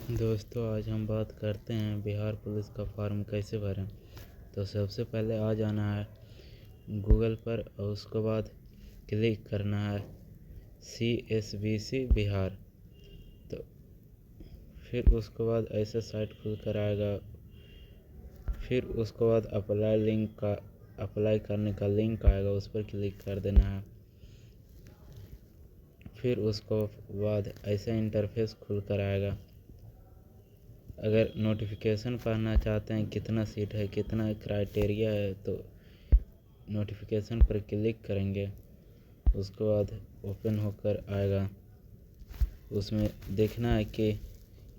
दोस्तों, आज हम बात करते हैं बिहार पुलिस का फॉर्म कैसे भरें। तो सबसे पहले आ जाना है गूगल पर और उसके बाद क्लिक करना है CSBC बिहार। तो फिर उसके बाद ऐसा साइट खुल कर आएगा। फिर उसके बाद अप्लाई करने का लिंक आएगा, उस पर क्लिक कर देना है। फिर उसको बाद ऐसा इंटरफेस खुल कर आएगा। अगर नोटिफिकेशन पढ़ना चाहते हैं कितना सीट है, कितना क्राइटेरिया है, तो नोटिफिकेशन पर क्लिक करेंगे। उसके बाद ओपन होकर आएगा। उसमें देखना है कि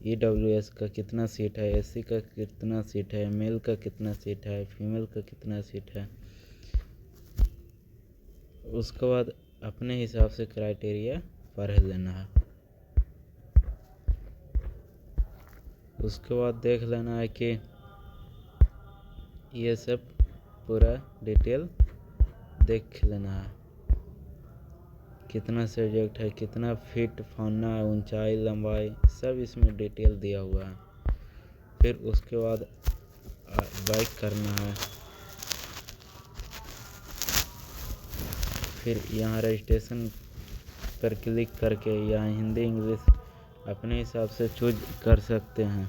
EWS का कितना सीट है, SC का कितना सीट है, मेल का कितना सीट है, फीमेल का कितना सीट है। उसके बाद अपने हिसाब से क्राइटेरिया पढ़ लेना है। उसके बाद देख लेना है कि ये सब पूरा डिटेल देख लेना है। कितना सब्जेक्ट है, कितना फीट फाड़ना है, ऊंचाई लंबाई सब इसमें डिटेल दिया हुआ है। फिर उसके बाद बैक करना है। फिर यहाँ रजिस्ट्रेशन पर क्लिक करके यहाँ हिंदी इंग्लिश अपने हिसाब से चूज कर सकते हैं।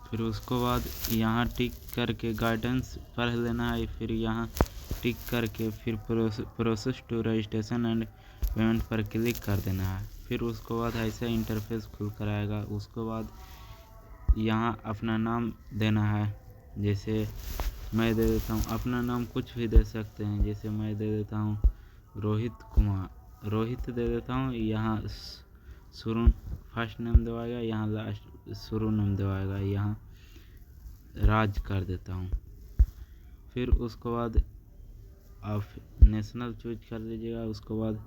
फिर उसके बाद यहाँ टिक करके गाइडेंस पढ़ लेना है। फिर यहाँ टिक करके फिर process to registration and payment पर क्लिक कर देना है। फिर उसके बाद ऐसा इंटरफेस खुल कर आएगा। उसके बाद यहाँ अपना नाम देना है। जैसे मैं दे देता हूँ, अपना नाम कुछ भी दे सकते हैं। जैसे मैं दे देता हूँ रोहित दे देता हूँ। यहाँ शुरू फर्स्ट नेम दबाएगा, यहाँ लास्ट शुरू नेम दबाएगा, यहाँ राज कर देता हूँ। फिर उसके बाद आप नेशनल चूज कर लीजिएगा। उसके बाद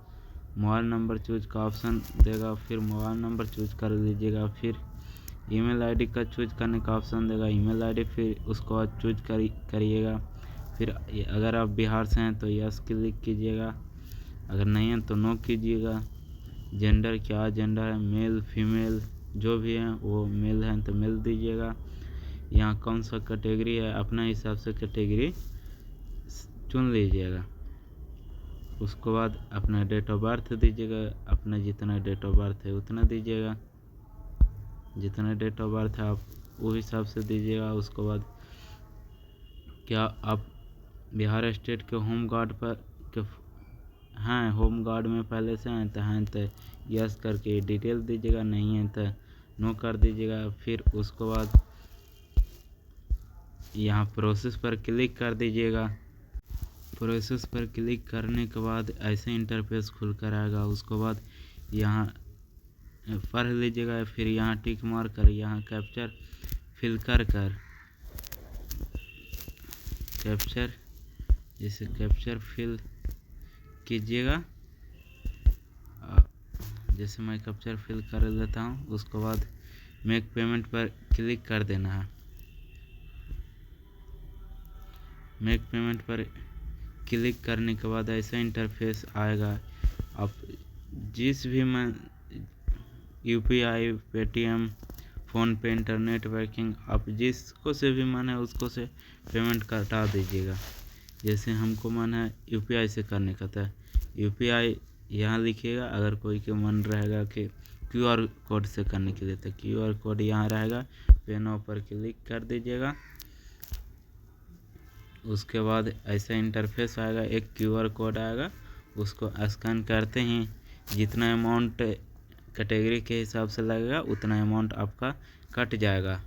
मोबाइल नंबर चूज का ऑप्शन देगा, फिर मोबाइल नंबर चूज कर लीजिएगा। फिर ईमेल आईडी का चूज करने का ऑप्शन देगा, ईमेल आईडी फिर उसको बाद चूज करिएगा। फिर अगर आप बिहार से हैं तो यस क्लिक कीजिएगा, अगर नहीं है तो नो कीजिएगा। जेंडर क्या जेंडर है, मेल फीमेल जो भी है, वो मेल है तो मेल दीजिएगा। यहाँ कौन सा कैटेगरी है, अपना हिसाब से कैटेगरी चुन लीजिएगा। उसके बाद अपना डेट ऑफ बर्थ दीजिएगा। अपना जितना डेट ऑफ बर्थ है उतना दीजिएगा। जितना डेट ऑफ बर्थ है आप वो हिसाब से दीजिएगा। उसके बाद क्या आप बिहार स्टेट के होम गार्ड पर हैं, होम गार्ड में पहले से हैं तो यस करके डिटेल दीजिएगा, नहीं है तो नो कर दीजिएगा। फिर उसके बाद यहाँ प्रोसेस पर क्लिक कर दीजिएगा। प्रोसेस पर क्लिक करने के बाद ऐसे इंटरफेस खुल कर आएगा। उसके बाद यहाँ पढ़ लीजिएगा। फिर यहाँ टिक मार कर यहाँ कैप्चर फिल कर कैप्चर फिल कीजिएगा। जैसे मैं कैप्चर फिल कर लेता हूँ। उसके बाद मेक पेमेंट पर क्लिक कर देना है। मेक पेमेंट पर क्लिक करने के बाद ऐसा इंटरफेस आएगा। आप जिस भी UPI Paytm PhonePe internet banking आप जिसको से भी मन है उसको से पेमेंट कटा दीजिएगा। जैसे हमको मन है UPI से करने का था, UPI यहाँ लिखिएगा। अगर कोई के मन रहेगा कि QR कोड से करने के लिए तो QR कोड यहाँ रहेगा, पे नाउ पर क्लिक कर दीजिएगा। उसके बाद ऐसा इंटरफेस आएगा, एक QR कोड आएगा, उसको स्कैन करते ही जितना अमाउंट कैटेगरी के हिसाब से लगेगा उतना अमाउंट आपका कट जाएगा।